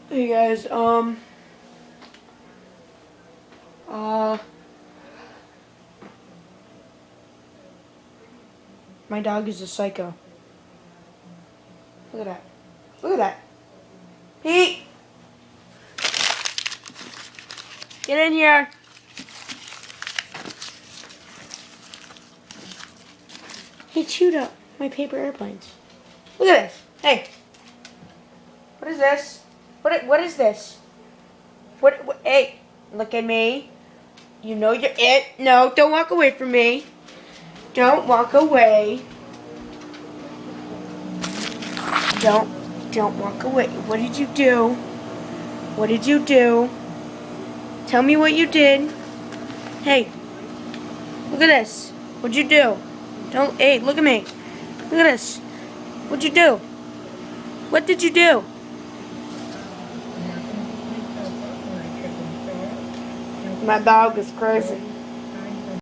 Hey guys, my dog is a psycho. Look at that. Look at that. Pete! Get in here! He chewed up my paper airplanes. Look at this. Hey! What is this? What is this? What? Hey! Look at me. You know you're it. No, don't walk away from me. Don't walk away. Don't walk away. What did you do? What did you do? Tell me what you did. Hey, look at this. What'd you do? Hey, look at me. Look at this. What'd you do? What did you do? My dog is crazy.